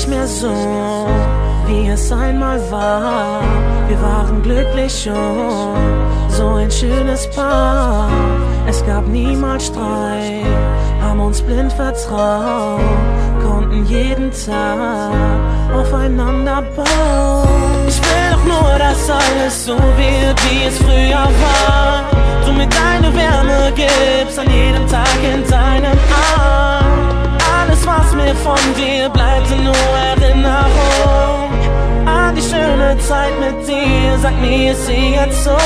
mehr so, wie es einmal war. Wir waren glücklich und so ein schönes Paar. Es gab niemals Streit, haben uns blind vertraut, konnten jeden Tag aufeinander bauen. Ich will doch nur, dass alles so wird, wie es früher war. Du mir deine Wärme gibst, an jedem Tag in deinem Arm. Alles, was mir von dir bleibt, sind nur Erinnerungen an die schöne Zeit mit dir. Sag mir, ist sie jetzt so?